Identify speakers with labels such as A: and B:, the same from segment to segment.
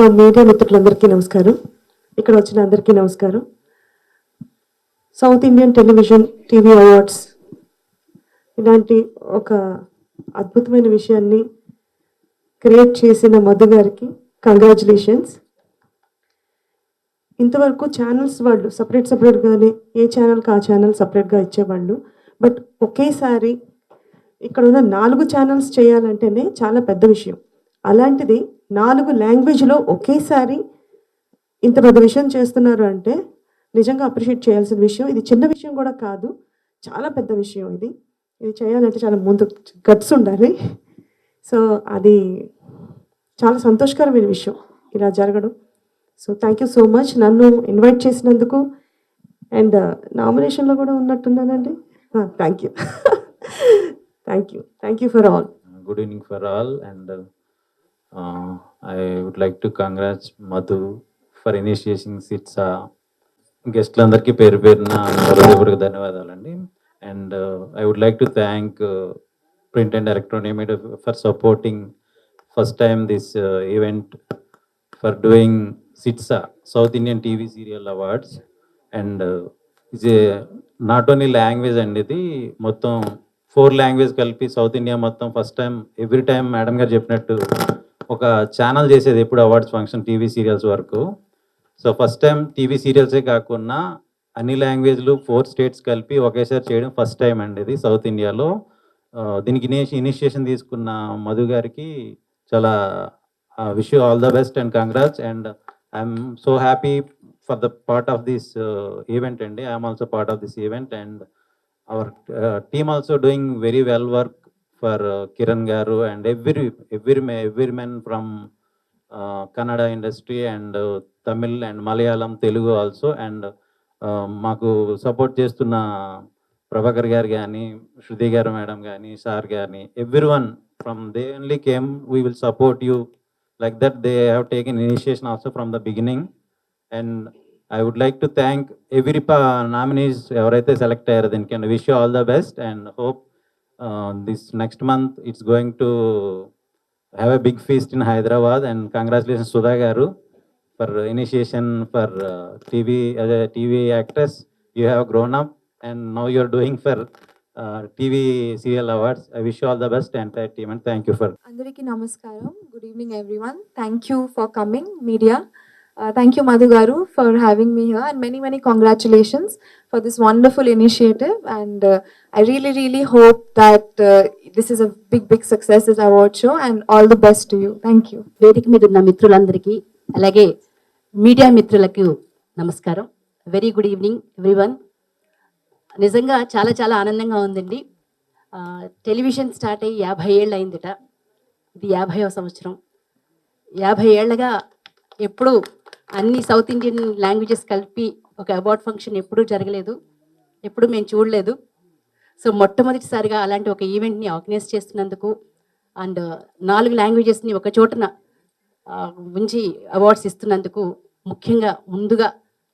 A: ముందుగా మీడియా మిత్రులందరికీ నమస్కారం. ఇక్కడ వచ్చిన అందరికీ నమస్కారం. South Indian television TV awards ఇలాంటి ఒక అద్భుతమైన విషయాన్ని క్రియేట్ చేసిన మధు గారికి కంగ్రాచులేషన్స్. ఇంతవరకు ఛానల్స్ వాళ్ళు సపరేట్గానే ఏ ఛానల్కి ఆ ఛానల్ సపరేట్గా ఇచ్చేవాళ్ళు. బట్ ఒకేసారి ఇక్కడ ఉన్న 4 ఛానల్స్ చేయాలంటేనే చాలా పెద్ద విషయం. అలాంటిది 4 లాంగ్వేజ్లో ఒకేసారి ఇంత పెద్ద విషయం చేస్తున్నారు అంటే నిజంగా అప్రిషియేట్ చేయాల్సిన విషయం. ఇది చిన్న విషయం కూడా కాదు, చాలా పెద్ద విషయం. ఇది చేయాలంటే చాలా ముందు గట్స్ ఉండాలి. సో అది చాలా సంతోషకరమైన విషయం ఇలా జరగడం. So thank you so much నన్ను ఇన్వైట్ చేసినందుకు. అండ్ నామినేషన్లో కూడా ఉన్నట్టున్నానండి. Thank you thank you for all.
B: Good evening for all, and I would like to congratulate Madhu for initiating SITSA. గెస్ట్లందరికీ పేరు పేరున హృదయపూర్వక ధన్యవాదాలండి. And I would like to thank print and electronic media for supporting first time this event for doing SITSA, South Indian TV Serial Awards. And is a not only language అండి, ఇది మొత్తం 4 language కలిపి south India మొత్తం first time. Every time madam గారు చెప్పినట్టు ఒక channel చేసేది ఎప్పుడు అవార్డ్స్ ఫంక్షన్ టీవీ సీరియల్స్ వరకు. సో ఫస్ట్ టైం టీవీ సీరియల్సే కాకుండా అన్ని లాంగ్వేజ్లు 4 స్టేట్స్ కలిపి ఒకేసారి చేయడం ఫస్ట్ టైం అండి ఇది సౌత్ ఇండియాలో. దీనికి ఇనిషియేషన్ తీసుకున్న మధు గారికి చాలా wish you all the best and congrats. And I'm so happy for the part of this event అండి. I'm also part of this event. And our team also doing very well work for Kiran garu and every man from Kannada industry and Tamil and Malayalam, Telugu also. And మాకు support చేస్తున్న ప్రభాకర్ గారు కానీ, శృతి గారు madam కానీ, sir కానీ, everyone from they only came, we will support you like that. They have taken initiation also from the beginning. And I would like to thank every nominees ఎవరైతే select అయ్యారో దీనికి. And wish you all the best and hope this next month it's going to have a big feast in Hyderabad. And congratulations Sudha garu for initiation for TV actress. You have grown up and now you are doing for TV serial awards. I wish you all the best entire team and thank you for.
C: అందరికీ నమస్కారం. Good evening everyone. Thank you for coming media. Thank you Madhu garu for having me here, and many congratulations for this wonderful initiative. And I really hope that this is a big success, this award show, and all the best to you. Thank you.
D: వేదిక మీద ఉన్న మిత్రులందరికీ అలాగే media మిత్రులకు నమస్కారం. Very good evening everyone. నిజంగా చాలా ఆనందంగా ఉందండి. టెలివిజన్ స్టార్ట్ అయ్యి 50 ఏళ్ళు అయిందిట. ఇది 50వ సంవత్సరం. 50 ఏళ్ళగా ఎప్పుడు అన్ని సౌత్ ఇండియన్ లాంగ్వేజెస్ కలిపి ఒక అవార్డ్ ఫంక్షన్ ఎప్పుడూ జరగలేదు, ఎప్పుడు మేము చూడలేదు. సో మొట్టమొదటిసారిగా అలాంటి ఒక ఈవెంట్ని ఆర్గనైజ్ చేస్తున్నందుకు అండ్ 4 లాంగ్వేజెస్ని ఒక చోటన ఉంచి అవార్డ్స్ ఇస్తున్నందుకు ముఖ్యంగా ముందుగా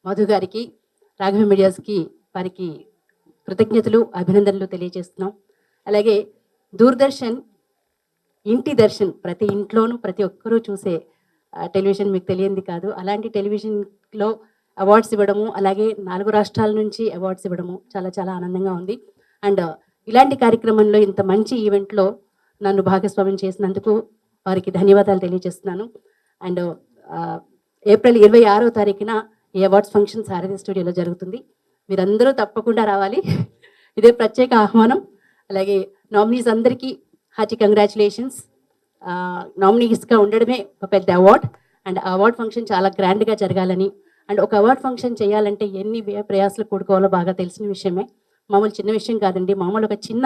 D: మధు గారికి, రాఘవ మీడియాస్కి, వారికి కృతజ్ఞతలు, అభినందనలు తెలియజేస్తున్నాం. అలాగే దూరదర్శన్ ఇంటి దర్శన్, ప్రతి ఇంట్లోనూ ప్రతి ఒక్కరూ చూసే టెలివిజన్ మీకు తెలియంది కాదు. అలాంటి టెలివిజన్లో అవార్డ్స్ ఇవ్వడము, అలాగే 4 రాష్ట్రాల నుంచి అవార్డ్స్ ఇవ్వడము చాలా ఆనందంగా ఉంది. అండ్ ఇలాంటి కార్యక్రమంలో ఇంత మంచి ఈవెంట్లో నన్ను భాగస్వామ్యం చేసినందుకు వారికి ధన్యవాదాలు తెలియజేస్తున్నాను. అండ్ ఏప్రిల్ 26వ తారీఖున ఈ అవార్డ్స్ ఫంక్షన్ సారథి స్టూడియోలో జరుగుతుంది. మీరందరూ తప్పకుండా రావాలి. ఇదే ప్రత్యేక ఆహ్వానం. అలాగే నామినీస్ అందరికీ హార్టీ కంగ్రాచులేషన్స్. నామినీస్గా ఉండడమే ఒక పెద్ద అవార్డ్. అండ్ ఆ అవార్డ్ ఫంక్షన్ చాలా గ్రాండ్గా జరగాలని, అండ్ ఒక అవార్డ్ ఫంక్షన్ చేయాలంటే ఎన్ని ప్రయాసాలు కూడుకోవాలో బాగా తెలిసిన విషయమే. మామూలు చిన్న విషయం కాదండి. మామూలు ఒక చిన్న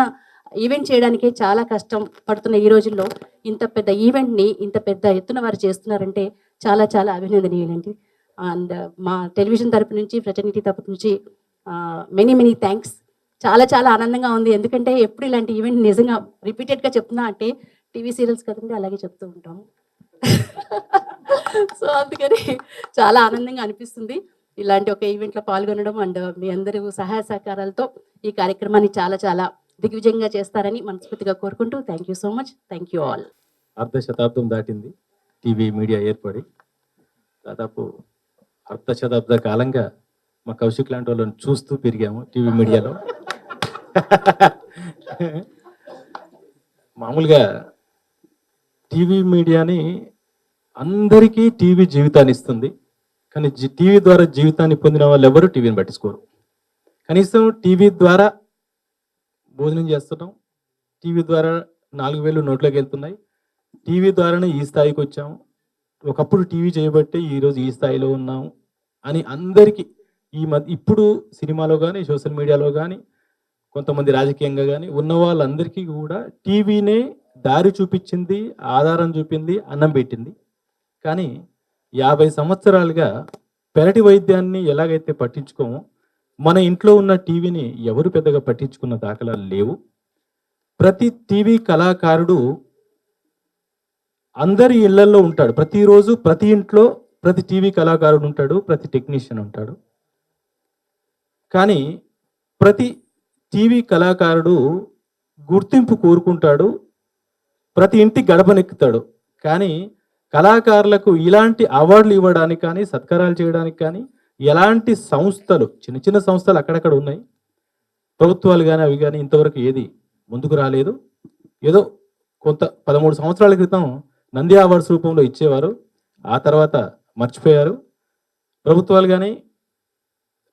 D: ఈవెంట్ చేయడానికే చాలా కష్టం పడుతున్న ఈ రోజుల్లో ఇంత పెద్ద ఈవెంట్ని ఇంత పెద్ద ఎత్తున వారు చేస్తున్నారంటే చాలా అభినందనీయులండి. అండ్ మా టెలివిజన్ తరపు నుంచి, ఫ్రెటర్నిటీ తరపు నుంచి మెనీ థ్యాంక్స్. చాలా ఆనందంగా ఉంది. ఎందుకంటే ఎప్పుడు ఇలాంటి ఈవెంట్ నిజంగా రిపీటెడ్గా చెప్తున్నా అంటే టీవీ సీరియల్స్ కదండి, అలాగే చెప్తూ ఉంటాము. సో అందుకని చాలా ఆనందంగా అనిపిస్తుంది ఇలాంటి ఒక ఈవెంట్లో పాల్గొనడం. అండ్ మీ అందరూ సహాయ సహకారాలతో ఈ కార్యక్రమాన్ని చాలా దిగ్విజయంగా చేస్తారని మనస్ఫూర్తిగా కోరుకుంటూ thank you so much. Thank you all.
B: అర్ధ శతాబ్దం దాటింది టీవీ మీడియా ఏర్పడి. దాదాపు అర్ధ శతాబ్ద కాలంగా మా కౌశిక్ లాంటి వాళ్ళని చూస్తూ పెరిగాము టీవీ మీడియాలో. మామూలుగా టీవీ మీడియాని అందరికీ టీవీ జీవితాన్ని ఇస్తుంది. కానీ టీవీ ద్వారా జీవితాన్ని పొందిన వాళ్ళు ఎవరు టీవీని పట్టించుకోరు. కనీసం టీవీ ద్వారా భోజనం చేస్తున్నాం, టీవీ ద్వారా 4,000 నోట్లోకి వెళ్తున్నాయి, టీవీ ద్వారానే ఈ స్థాయికి వచ్చాము, ఒకప్పుడు టీవీ చేయబట్టే ఈరోజు ఈ స్థాయిలో ఉన్నాము అని అందరికీ ఇప్పుడు సినిమాలో కానీ సోషల్ మీడియాలో కానీ కొంతమంది రాజకీయంగా కానీ ఉన్న వాళ్ళందరికీ కూడా టీవీనే దారి చూపించింది, ఆధారం చూపింది, అన్నం పెట్టింది. కానీ 50 సంవత్సరాలుగా పెరటి వైద్యాన్ని ఎలాగైతే పట్టించుకోమో మన ఇంట్లో ఉన్న టీవీని ఎవరు పెద్దగా పట్టించుకున్న దాఖలాలు లేవు. ప్రతి టీవీ కళాకారుడు అందరి ఇళ్లల్లో ఉంటాడు. ప్రతిరోజు ప్రతి ఇంట్లో ప్రతి టీవీ కళాకారుడు ఉంటాడు, ప్రతి టెక్నీషియన్ ఉంటాడు. కానీ ప్రతి టీవీ కళాకారుడు గుర్తింపు కోరుకుంటాడు, ప్రతి ఇంటి గడపనెక్కుతాడు. కానీ కళాకారులకు ఇలాంటి అవార్డులు ఇవ్వడానికి కానీ సత్కారాలు చేయడానికి కానీ ఎలాంటి సంస్థలు, చిన్న చిన్న సంస్థలు అక్కడక్కడ ఉన్నాయి, ప్రభుత్వాలు కానీ అవి కానీ ఇంతవరకు ఏది ముందుకు రాలేదు. ఏదో కొంత 13 సంవత్సరాల క్రితం నంది అవార్డ్స్ రూపంలో ఇచ్చేవారు, ఆ తర్వాత మర్చిపోయారు. ప్రభుత్వాలు కానీ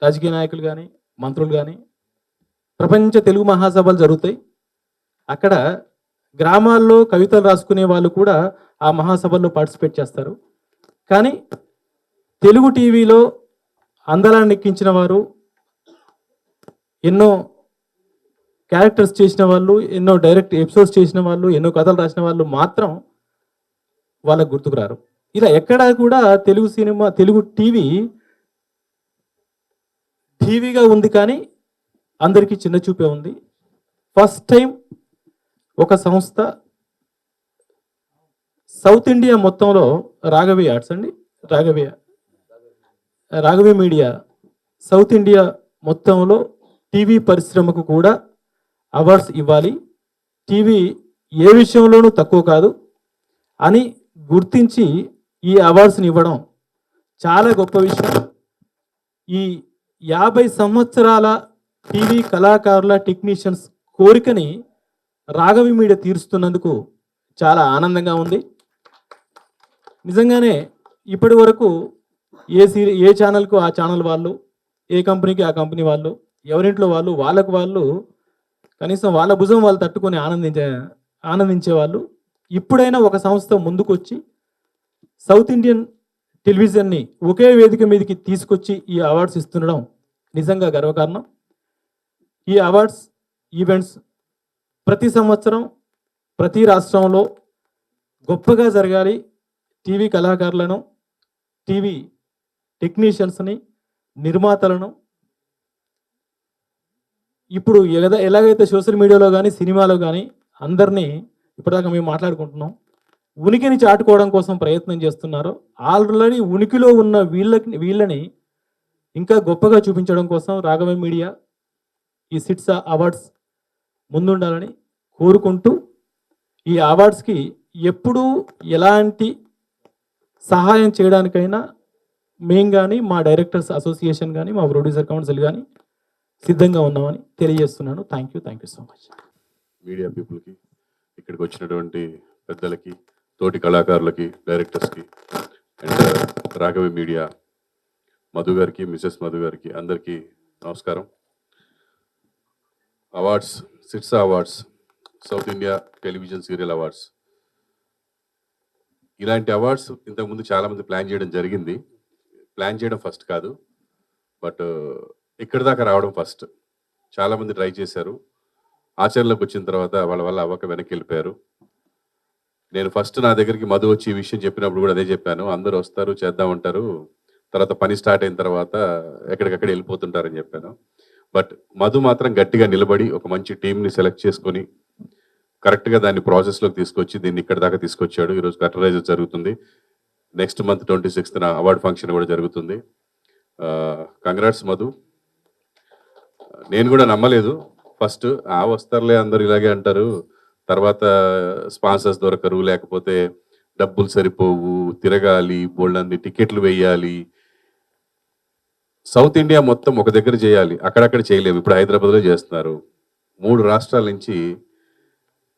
B: రాజకీయ నాయకులు కానీ మంత్రులు కానీ ప్రపంచ తెలుగు మహాసభలు జరుగుతాయి, అక్కడ గ్రామాల్లో కవితలు రాసుకునే వాళ్ళు కూడా ఆ మహాసభల్లో పార్టిసిపేట్ చేస్తారు. కానీ తెలుగు టీవీలో అందలాన్ని ఎక్కించిన వారు, ఎన్నో క్యారెక్టర్స్ చేసిన వాళ్ళు, ఎన్నో డైరెక్ట్ ఎపిసోడ్స్ చేసిన వాళ్ళు, ఎన్నో కథలు రాసిన వాళ్ళు మాత్రం వాళ్ళకు గుర్తుకు రారు. ఇలా ఎక్కడా కూడా తెలుగు సినిమా, తెలుగు టీవీగా ఉంది కానీ అందరికీ చిన్న చూపే ఉంది. ఫస్ట్ టైం ఒక సంస్థ సౌత్ ఇండియా మొత్తంలో రాఘవి మీడియా సౌత్ ఇండియా మొత్తంలో టీవీ పరిశ్రమకు కూడా అవార్డ్స్ ఇవ్వాలి, టీవీ ఏ విషయంలోనూ తక్కువ కాదు అని గుర్తించి ఈ అవార్డ్స్ని ఇవ్వడం చాలా గొప్ప విషయం. ఈ 50 సంవత్సరాల టీవీ కళాకారుల టెక్నీషియన్స్ కోరికని రాఘవి మీడియా తీరుస్తున్నందుకు చాలా ఆనందంగా ఉంది. నిజంగానే ఇప్పటి వరకు ఏ ఛానల్కు ఆ ఛానల్ వాళ్ళు, ఏ కంపెనీకి ఆ కంపెనీ వాళ్ళు, ఎవరింట్లో వాళ్ళు కనీసం వాళ్ళ భుజం వాళ్ళు తట్టుకొని ఆనందించేవాళ్ళు. ఇప్పుడైనా ఒక సంస్థ ముందుకొచ్చి సౌత్ ఇండియన్ టెలివిజన్ని ఒకే వేదిక మీదకి తీసుకొచ్చి ఈ అవార్డ్స్ ఇస్తుండడం నిజంగా గర్వకారణం. ఈ అవార్డ్స్ ఈవెంట్స్ ప్రతి సంవత్సరం ప్రతి రాష్ట్రంలో గొప్పగా జరగాలి. టీవీ కళాకారులను, టీవీ టెక్నీషియన్స్ని, నిర్మాతలను ఇప్పుడు ఎలాగైతే సోషల్ మీడియాలో కానీ సినిమాలో కానీ అందరినీ ఇప్పటిదాకా మేము మాట్లాడుకుంటున్నాం, ఉనికిని చాటుకోవడం కోసం ప్రయత్నం చేస్తున్నారో, ఆల్రెడీ ఉనికిలో ఉన్న వీళ్ళని ఇంకా గొప్పగా చూపించడం కోసం రాఘవ మీడియా ఈ సిట్స్ అవార్డ్స్ ముందుండాలని కోరుకుంటూ, ఈ అవార్డ్స్కి ఎప్పుడూ ఎలాంటి సహాయం చేయడానికైనా మేము కానీ, మా డైరెక్టర్స్ అసోసియేషన్ కానీ, మా ప్రొడ్యూసర్ కౌన్సిల్ కానీ సిద్ధంగా ఉన్నామని తెలియజేస్తున్నాను. Thank you so much.
E: Media పీపుల్కి, ఇక్కడికి వచ్చినటువంటి పెద్దలకి, తోటి కళాకారులకి, డైరెక్టర్స్కి అండ్ రాఘవి మీడియా మధు గారికి, మిసెస్ మధు గారికి అందరికీ నమస్కారం. Awards, sits awards, south India television serial awards, ఇలాంటి అవార్డ్స్ ఇంతకుముందు చాలామంది ప్లాన్ చేయడం జరిగింది. ప్లాన్ చేయడం ఫస్ట్ కాదు, బట్ ఇక్కడి దాకా రావడం ఫస్ట్. చాలామంది ట్రై చేశారు, ఆచరణలోకి వచ్చిన తర్వాత వాళ్ళ వల్ల అవ్వక వెనక్కి వెళ్ళిపోయారు. నేను ఫస్ట్ నా దగ్గరికి మధు వచ్చి ఈ విషయం చెప్పినప్పుడు కూడా అదే చెప్పాను, అందరూ వస్తారు చేద్దామంటారు, తర్వాత పని స్టార్ట్ అయిన తర్వాత ఎక్కడికక్కడ వెళ్ళిపోతుంటారని చెప్పాను. బట్ మధు మాత్రం గట్టిగా నిలబడి ఒక మంచి టీంని సెలెక్ట్ చేసుకొని కరెక్ట్గా దాన్ని ప్రాసెస్లోకి తీసుకొచ్చి దీన్ని ఇక్కడ దాకా తీసుకొచ్చాడు. ఈరోజు కటరైజ్ జరుగుతుంది. నెక్స్ట్ మంత్ 26న అవార్డ్ ఫంక్షన్ కూడా జరుగుతుంది. కంగ్రాట్స్ మధు. నేను కూడా నమ్మలేదు ఫస్ట్, వస్తారులే అందరు ఇలాగే అంటారు, తర్వాత స్పాన్సర్స్ దొరకరు, లేకపోతే డబ్బులు సరిపోవు, తిరగాలి, బోల్డన్ని టికెట్లు వేయాలి. సౌత్ ఇండియా మొత్తం ఒక దగ్గర చేయాలి, అక్కడక్కడ చేయలేము. ఇప్పుడు హైదరాబాద్లో చేస్తున్నారు. 3 రాష్ట్రాల నుంచి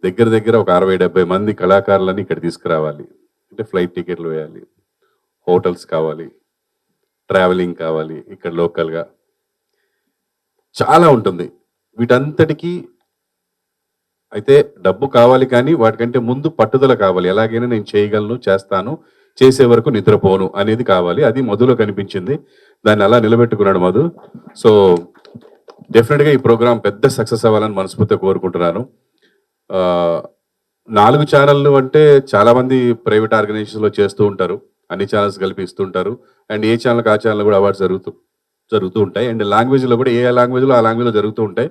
E: దగ్గర దగ్గర ఒక 60-70 మంది కళాకారులని ఇక్కడ తీసుకురావాలి. అంటే ఫ్లైట్ టికెట్లు వేయాలి, హోటల్స్ కావాలి, ట్రావెలింగ్ కావాలి, ఇక్కడ లోకల్గా చాలా ఉంటుంది. వీటంతటికీ అయితే డబ్బు కావాలి, కానీ వాటికంటే ముందు పట్టుదల కావాలి. ఎలాగైనా నేను చేయగలను, చేస్తాను, చేసే వరకు నిద్రపోను అనేది కావాలి. అది మధులో కనిపించింది. దాన్ని అలా నిలబెట్టుకున్నాడు మధు. సో డెఫినెట్గా ఈ ప్రోగ్రాం పెద్ద సక్సెస్ అవ్వాలని మనస్ఫూర్తిగా కోరుకుంటున్నాను. 4 ఛానళ్ళు అంటే చాలామంది ప్రైవేట్ ఆర్గనైజేషన్లో చేస్తూ ఉంటారు, అన్ని ఛానల్స్ కలిపి ఇస్తుంటారు. అండ్ ఏ ఛానల్కి ఆ ఛానల్ కూడా అవార్డ్స్ జరుగుతూ ఉంటాయి. అండ్ లాంగ్వేజ్లో కూడా ఏ లాంగ్వేజ్లో ఆ లాంగ్వేజ్లో జరుగుతూ ఉంటాయి.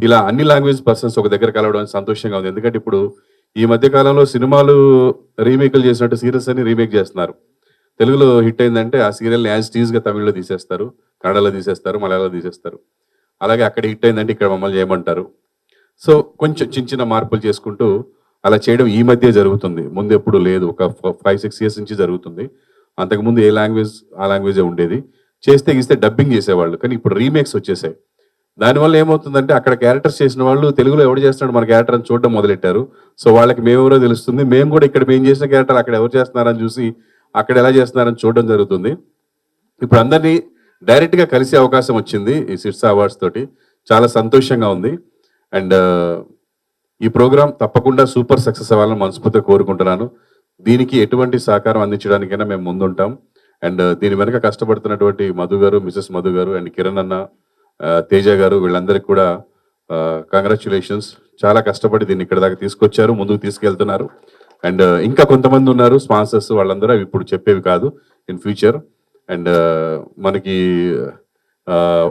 E: ఇలా అన్ని లాంగ్వేజ్ పర్సన్స్ ఒక దగ్గర కలవడం సంతోషంగా ఉంది. ఎందుకంటే ఇప్పుడు ఈ మధ్య కాలంలో సినిమాలు రీమేక్లు చేసినట్టు సీరియల్స్ అని రీమేక్ చేస్తున్నారు. తెలుగులో హిట్ అయిందంటే ఆ సీరియల్ని యాజ్ టీజ్గా తమిళ్లో తీసేస్తారు, కన్నడలో తీసేస్తారు, మలయాళంలో తీసేస్తారు. అలాగే అక్కడ హిట్ అయిందంటే ఇక్కడ మమ్మల్ని చేయమంటారు. సో కొంచెం చిన్న చిన్న మార్పులు చేసుకుంటూ అలా చేయడం ఈ మధ్య జరుగుతుంది. ముందు ఎప్పుడు లేదు, ఒక 5-6 ఇయర్స్ నుంచి జరుగుతుంది. అంతకుముందు ఏ లాంగ్వేజ్ ఆ లాంగ్వేజే ఉండేది. చేస్తే గీస్తే డబ్బింగ్ చేసేవాళ్ళు, కానీ ఇప్పుడు రీమేక్స్ వచ్చేసాయి. దానివల్ల ఏమవుతుందంటే అక్కడ క్యారెక్టర్స్ చేసిన వాళ్ళు తెలుగులో ఎవడు చేస్తున్నాడు మన క్యారెక్టర్ అని చూడడం మొదలెట్టారు. సో వాళ్ళకి మేమెవరో తెలుస్తుంది, మేము కూడా ఇక్కడ మేము చేసిన క్యారెక్టర్ అక్కడ ఎవరు చేస్తున్నారని చూసి అక్కడ ఎలా చేస్తున్నారని చూడడం జరుగుతుంది. ఇప్పుడు అందరినీ డైరెక్ట్గా కలిసే అవకాశం వచ్చింది ఈ సిట్సా అవార్డ్స్ తోటి. చాలా సంతోషంగా ఉంది. అండ్ ఈ ప్రోగ్రాం తప్పకుండా సూపర్ సక్సెస్ అవ్వాలని మనస్ఫూర్తిగా కోరుకుంటున్నాను. దీనికి ఎటువంటి సహకారం అందించడానికైనా మేము ముందుంటాం. అండ్ దీని వెనక కష్టపడుతున్నటువంటి మధు గారు, మిసెస్ మధు గారు, అండ్ కిరణ్ అన్న, తేజ గారు, వీళ్ళందరికీ కూడా కంగ్రాచులేషన్స్. చాలా కష్టపడి దీన్ని ఇక్కడ దాకా తీసుకొచ్చారు, ముందుకు తీసుకెళ్తున్నారు. అండ్ ఇంకా కొంతమంది ఉన్నారు స్పాన్సర్స్, వాళ్ళందరూ అవి ఇప్పుడు చెప్పేవి కాదు, ఇన్ ఫ్యూచర్. అండ్ మనకి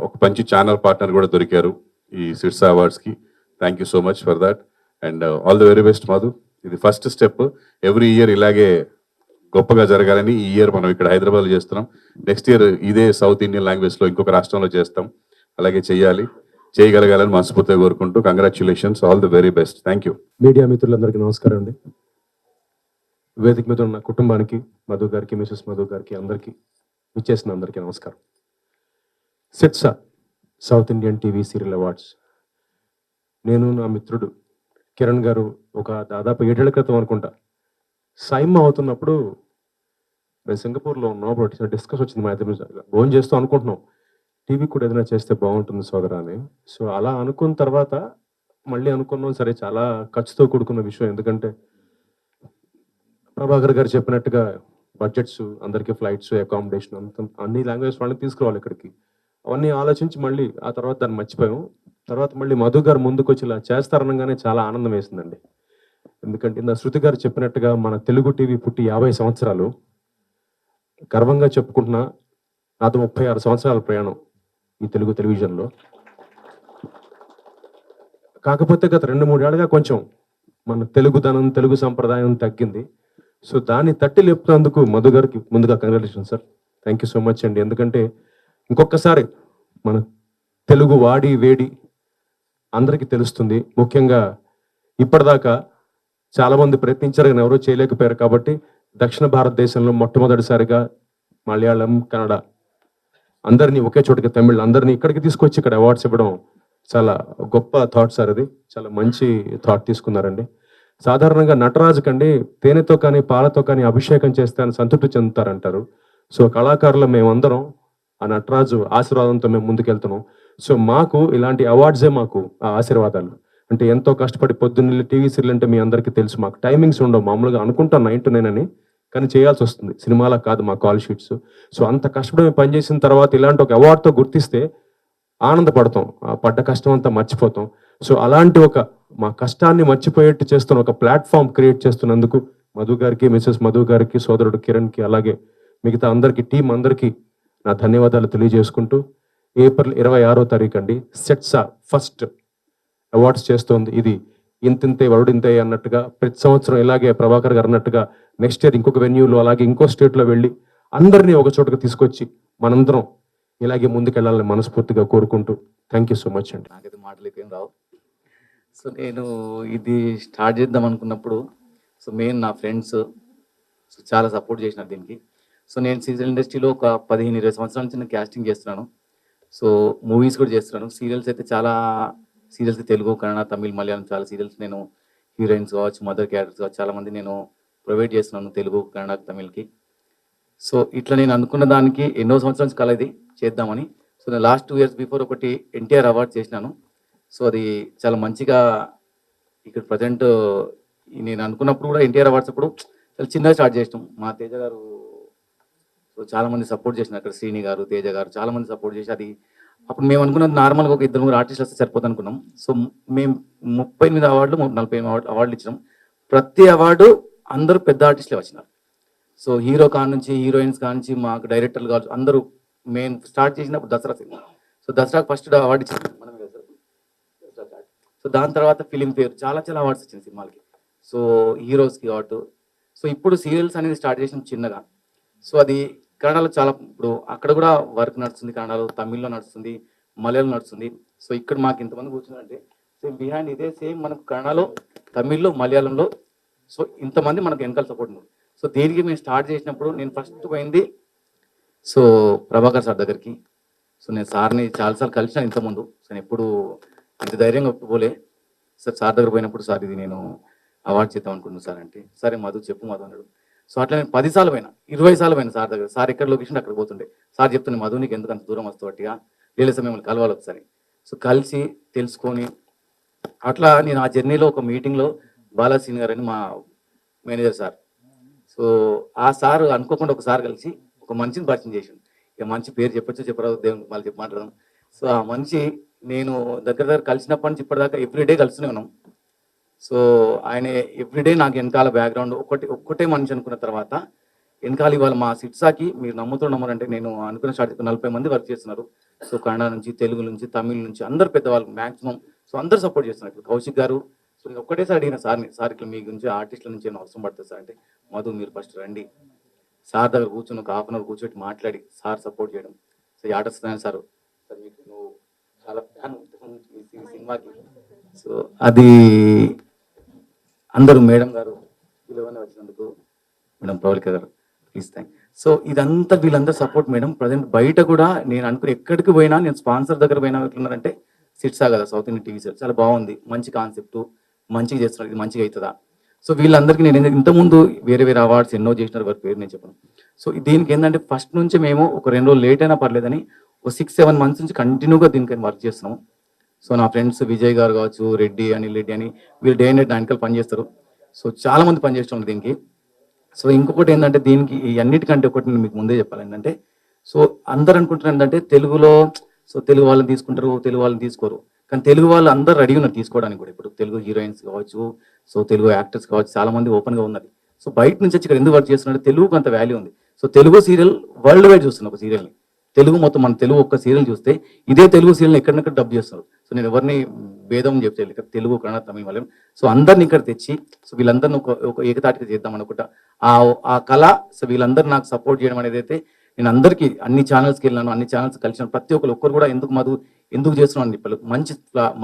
E: ఒక మంచి ఛానల్ పార్ట్నర్ కూడా దొరికారు ఈ సిట్సా అవార్డ్స్కి. Thank you so much for that. And all the very best Madhu. ఇది ఫస్ట్ స్టెప్. ఎవ్రీ ఇయర్ ఇలాగే గొప్పగా జరగాలని ఈ ఇయర్ మనం ఇక్కడ హైదరాబాద్లో చేస్తున్నాం. నెక్స్ట్ ఇయర్ ఇదే సౌత్ ఇండియన్ లాంగ్వేజ్లో ఇంకొక రాష్ట్రంలో చేస్తాం. అలాగే చేయగలగాలని మనస్ఫూర్తిగా కోరుకుంటూ congratulations, all the very best. Thank you.
F: Media మిత్రులందరికీ నమస్కారం అండి. వేదిక మీద ఉన్న కుటుంబానికి, మధు గారికి, మిసెస్ మధు గారికి, అందరికీ విచ్చేసిన అందరికీ నమస్కారం. SITSA south Indian TV serial awards నేను, నా మిత్రుడు కిరణ్ గారు ఒక దాదాపు 7 ఏళ్ల క్రితం అనుకుంటా సైమ్ అవుతున్నప్పుడు మేము సింగపూర్లో ఉన్నాం. అప్పుడు డిస్కస్ వచ్చింది మా ఇద్దరు, ఫోన్ చేస్తూ అనుకుంటున్నాం టీవీ కూడా ఏదైనా చేస్తే బాగుంటుంది సోదరా అని. సో అలా అనుకున్న తర్వాత మళ్ళీ అనుకున్నాం, సరే చాలా ఖర్చుతో కూడుకున్న విషయం. ఎందుకంటే ప్రభాకర్ గారు చెప్పినట్టుగా బడ్జెట్స్, అందరికీ ఫ్లైట్స్, అకామిడేషన్, అన్ని లాంగ్వేజ్ వాళ్ళని తీసుకురావాలి ఇక్కడికి. అవన్నీ ఆలోచించి మళ్ళీ ఆ తర్వాత దాన్ని మర్చిపోయాం. తర్వాత మళ్ళీ మధు గారు ముందుకు వచ్చి ఇలా చేస్తారనగానే చాలా ఆనందం వేసిందండి. ఎందుకంటే ఇంత శృతి గారు చెప్పినట్టుగా మన తెలుగు టీవీ పుట్టి 50 సంవత్సరాలు, గర్వంగా చెప్పుకుంటున్నా. నాతో 36 సంవత్సరాల ప్రయాణం ఈ తెలుగు టెలివిజన్లో. కాకపోతే గత 2-3 ఏళ్ళుగా కొంచెం మన తెలుగుదనం, తెలుగు సంప్రదాయం తగ్గింది. సో దాన్ని తట్టి లేపుతున్నందుకు మధు గారికి ముందుగా congratulation sir. Thank you so much అండి. ఎందుకంటే ఇంకొకసారి మన తెలుగు వాడి వేడి అందరికీ తెలుస్తుంది. ముఖ్యంగా ఇప్పటిదాకా చాలామంది ప్రయత్నించారు కానీ ఎవరూ చేయలేకపోయారు. కాబట్టి దక్షిణ భారతదేశంలో మొట్టమొదటిసారిగా మలయాళం, కన్నడ అందరినీ ఒకే చోటుకి, తమిళ్ అందరినీ ఇక్కడికి తీసుకొచ్చి ఇక్కడ అవార్డ్స్ ఇవ్వడం చాలా గొప్ప థాట్ సార్. అది చాలా మంచి థాట్ తీసుకున్నారండి. సాధారణంగా నటరాజు కండి తేనెతో కానీ పాలతో కానీ అభిషేకం చేస్తే అని సంతృప్తి చెందుతారంటారు. సో కళాకారులు మేమందరం ఆ నటరాజు ఆశీర్వాదంతో మేము ముందుకెళ్తున్నాం. సో మాకు ఇలాంటి అవార్డ్సే మాకు ఆ ఆశీర్వాదాలు. అంటే ఎంతో కష్టపడి పొద్దున్న టీవీ సీరియల్ అంటే మీ అందరికీ తెలుసు, మాకు టైమింగ్స్ ఉండవు. మామూలుగా అనుకుంటాం 9 to 9 అని, కానీ చేయాల్సి వస్తుంది. సినిమాలా కాదు మా కాల్ షీట్స్. సో అంత కష్టపడి మేము పనిచేసిన తర్వాత ఇలాంటి ఒక అవార్డుతో గుర్తిస్తే ఆనందపడతాం, ఆ పడ్డ కష్టం అంతా మర్చిపోతాం. సో అలాంటి ఒక మా కష్టాన్ని మర్చిపోయేట్టు చేస్తున్న ఒక ప్లాట్ఫామ్ క్రియేట్ చేస్తున్నందుకు మధు గారికి, మిసెస్ మధు గారికి, సోదరుడు కిరణ్కి, అలాగే మిగతా అందరికీ, టీం అందరికీ నా ధన్యవాదాలు తెలియజేసుకుంటూ, ఏప్రిల్ 26వ తారీఖు అండి సిట్సా ఫస్ట్ అవార్డ్స్ చేస్తోంది. ఇది ఇంతింతే వరుడింతే అన్నట్టుగా ప్రతి సంవత్సరం ఇలాగే ప్రభాకర్ గారు అన్నట్టుగా నెక్స్ట్ ఇయర్ ఇంకొక వెన్యూలో, అలాగే ఇంకో స్టేట్లో వెళ్ళి అందరినీ ఒక చోటుకు తీసుకొచ్చి మనందరం ఇలాగే ముందుకెళ్ళాలని మనస్ఫూర్తిగా కోరుకుంటూ థ్యాంక్ యూ సో మచ్ అండి.
G: నాకైతే మాటలు ఏం రావు. సో నేను ఇది స్టార్ట్ చేద్దాం అనుకున్నప్పుడు, సో మెయిన్ నా ఫ్రెండ్స్ సో చాలా సపోర్ట్ చేసినారు దీనికి. సో నేను సీరియల్ ఇండస్ట్రీలో ఒక 15-20 సంవత్సరాల నుంచి నేను క్యాస్టింగ్ చేస్తున్నాను. సో మూవీస్ కూడా చేస్తున్నాను. సీరియల్స్ అయితే చాలా సీరియల్స్ తెలుగు, కన్నడ, తమిళ్, మలయాళం చాలా సీరియల్స్ నేను హీరోయిన్స్ కావచ్చు, మదర్ క్యారెక్టర్స్ కావచ్చు చాలామంది నేను ప్రొవైడ్ చేస్తున్నాను తెలుగు, కన్నడ, తమిళ్కి. సో ఇట్లా నేను అనుకున్న దానికి ఎన్నో సంవత్సరాల నుంచి కల ఇది చేద్దామని. సో నేను లాస్ట్ 2 years బిఫోర్ ఒకటి ఎన్టీఆర్ అవార్డ్ చేసినాను. సో అది చాలా మంచిగా ఇక్కడ ప్రజెంట్ నేను అనుకున్నప్పుడు కూడా ఎన్టీఆర్ అవార్డ్స్ అప్పుడు చాలా చిన్నగా స్టార్ట్ చేసినాం. మా తేజ గారు సో చాలామంది సపోర్ట్ చేసినారు. అక్కడ శ్రీని గారు, తేజ గారు చాలామంది సపోర్ట్ చేసి అది అప్పుడు మేము అనుకున్నది నార్మల్గా ఒక 2-3 ఆర్టిస్టులు వస్తే సరిపోతుంది అనుకున్నాం. సో మేము 38 అవార్డులు 48 అవార్డులు ఇచ్చినాం. ప్రతి అవార్డు అందరూ పెద్ద ఆర్టిస్టులే వచ్చినారు. సో హీరో కానుంచి హీరోయిన్స్ కానుంచి మాకు డైరెక్టర్లు కావచ్చు అందరూ మేము స్టార్ట్ చేసినప్పుడు దసరా సినిమా. సో దసరాకు ఫస్ట్ అవార్డు ఇచ్చింది మనమే కదా సార్. సో దాని తర్వాత ఫిలింఫేర్ చాలా చాలా అవార్డ్స్ వచ్చింది సినిమాలకి. సో హీరోస్కి అవార్డు. సో ఇప్పుడు సీరియల్స్ అనేది స్టార్ట్ చేసిన చిన్నగా. సో అది కన్నడలో చాలా ఇప్పుడు అక్కడ కూడా వర్క్ నడుస్తుంది. కన్నడలో, తమిళ్లో నడుస్తుంది, మలయాళం నడుస్తుంది. సో ఇక్కడ మాకు ఇంతమంది కూర్చున్నారంటే సేమ్ బిహైండ్ ఇదే సేమ్ మనకు కన్నడలో, తమిళ్లో, మలయాళంలో సో ఇంతమంది మనకు వెనకాల సపోర్ట్ ఉంది. సో దీనికి మేము స్టార్ట్ చేసినప్పుడు నేను ఫస్ట్ పోయింది సో ప్రభాకర్ సార్ దగ్గరికి. సో నేను సార్ని చాలాసార్లు కలిసిన ఇంతకుముందు. సో నేను ఎప్పుడు ఇంత ధైర్యంగా ఒప్పుకోలే. సార్ దగ్గర పోయినప్పుడు సార్ ఇది నేను అవార్డు చేద్దాం అనుకుంటున్నాను సార్ అంటే, సరే మధు చెప్పు మధు అన్నాడు. సో అట్లా నేను 10 సార్లు పోయినా, 20 సార్లు పోయినా సార్ దగ్గర. సార్ ఎక్కడ లొకేషన్ అక్కడ పోతుండే. సార్ చెప్తుండే మధు నీకు ఎందుకు అంత దూరం వస్తావు అట్టిగా, లేదు సార్ మిమ్మల్ని కలవాలి ఒకసారి. సో కలిసి తెలుసుకొని అట్లా నేను ఆ జర్నీలో ఒక మీటింగ్లో బాలాసీన్ గారు అని మా మేనేజర్ సార్. సో ఆ సార్ అనుకోకుండా ఒకసారి కలిసి ఒక మనిషిని పరిచయం చేసిండు. ఇక మంచి పేరు చెప్పొచ్చు చెప్పరాదు దేవుని మళ్ళీ చెప్పమంటారు. సో ఆ మనిషి నేను దగ్గర కలిసినప్పటి నుంచి ఇప్పటిదాకా ఎవ్రీడే కలుస్తూనే ఉన్నాం. సో ఆయన ఎవ్రీడే నాకు వెనకాల బ్యాక్గ్రౌండ్ ఒక్కటే మనిషి అనుకున్న తర్వాత వెనకాల ఇవాళ మా సిట్సాకి మీరు నమ్ముతున్నారంటే నేను అనుకున్న స్టార్ట్ 40 మంది వర్క్ చేస్తున్నారు. సో కన్నడ నుంచి, తెలుగు నుంచి, తమిళ్ నుంచి అందరు పెద్దవాళ్ళు మ్యాక్సిమం. సో అందరు సపోర్ట్ చేస్తున్నారు. ఇప్పుడు కౌశిక్ గారు. సో నేను ఒక్కటేసారి అడిగిన సార్ని, సార్ ఇట్లా మీ గురించి ఆర్టిస్టుల నుంచి ఏమైనా అవసరం పడుతుంది సార్ అంటే, మధు మీరు ఫస్ట్ రండి సార్ దగ్గర కూర్చొని ఒక 1/2 hour కూర్చోబెట్టి మాట్లాడి సార్ సపోర్ట్ చేయడం. సో ఈ ఆర్టిస్ట్ సార్ మీకు నువ్వు చాలా ఫ్యాన్ ఈ సినిమాకి. సో అది అందరూ మేడం గారు వీళ్ళవన్నీ వచ్చినందుకు మేడం ప్రవళిక గారు ప్లీజ్ థ్యాంక్. సో ఇదంతా వీళ్ళందరూ సపోర్ట్ మేడం. ప్రజెంట్ బయట కూడా నేను అనుకుని ఎక్కడికి పోయినా నేను స్పాన్సర్ దగ్గర పోయినా ఎట్లున్నారంటే సిట్సా కదా సౌత్ ఇండియన్ టీవీ సార్ చాలా బాగుంది, మంచి కాన్సెప్ట్, మంచిగా చేస్తున్నారు, ఇది మంచిగా అవుతుందా. సో వీళ్ళందరికీ నేను ఇంతకుముందు వేరే వేరే అవార్డ్స్ ఎన్నో చేసినారు, వారి పేరు నేను చెప్పను. సో దీనికి ఏంటంటే ఫస్ట్ నుంచి మేము ఒక 2 రోజులు లేట్ అయినా పర్లేదని ఒక 6-7 months నుంచి కంటిన్యూగా దీనికని వర్క్ చేస్తున్నాము. సో నా ఫ్రెండ్స్ విజయ్ గారు కావచ్చు, రెడ్డి అని వీళ్ళు డే అండ్ నైట్ వెనకాల పనిచేస్తారు. సో చాలా మంది పనిచేస్తున్నారు దీనికి. సో ఇంకొకటి ఏంటంటే దీనికి ఈ అన్నిటికంటే ఒకటి నేను మీకు ముందే చెప్పాలి ఏంటంటే, సో అందరు అనుకుంటున్నారు ఏంటంటే తెలుగులో సో తెలుగు వాళ్ళని తీసుకుంటారు, తెలుగు వాళ్ళని తీసుకోరు. కానీ తెలుగు వాళ్ళు అందరూ రెడీ ఉన్నారు తీసుకోవడానికి కూడా. ఇప్పుడు తెలుగు హీరోయిన్స్ కావచ్చు, సో తెలుగు యాక్టర్స్ కావచ్చు చాలా మంది ఓపెన్గా ఉన్నది. సో బయట నుంచి వచ్చి ఇక్కడ ఎందుకు వర్క్ చేస్తున్నారంటే తెలుగుకు అంత వాల్యూ ఉంది. So Telugu serial world wide చూస్తున్నారు. ఒక సీరియల్ని తెలుగు మొత్తం మన తెలుగు ఒక్క సీరియల్ చూస్తే ఇదే తెలుగు సీరియల్ ఎక్కడెక్కడ డబ్ చేస్తున్నారు. సో నేను ఎవరిని భేదం చెప్తాను ఇక్కడ తెలుగు, కన్నడ, తమిళ, మలయాళం. సో అందరిని ఇక్కడ తెచ్చి సో వీళ్ళందరిని ఒక ఏకతాటిగా చేద్దాం అనుకుంటా ఆ కళ. సో వీళ్ళందరూ నాకు సపోర్ట్ చేయడం అనేది అయితే నేను అందరికీ అన్ని ఛానల్స్కి వెళ్ళాను, అన్ని ఛానల్స్ కలిసిన ప్రతి ఒక్కరు కూడా ఎందుకు మధు ఎందుకు చేస్తున్నాను చెప్పారు.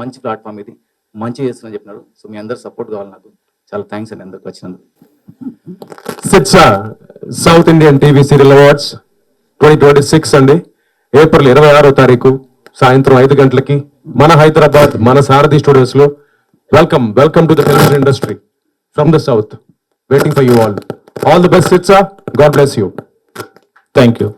G: మంచి ప్లాట్ఫామ్ ఇది, మంచిగా చేస్తున్నా చెప్పినారు. సో మీ అందరు సపోర్ట్ కావాలి నాకు. చాలా థ్యాంక్స్ అండి అందరికి వచ్చినందుకు.
F: SITSA south Indian TV serial awards 2026 అండి. ఏప్రిల్ 26వ తారీఖు సాయంత్రం 5 గంటలకి మన హైదరాబాద్ మన సారథి స్టూడియోస్ లో. Welcome to the television industry from the south. Waiting for you all the best SITSA. God bless you. Thank you.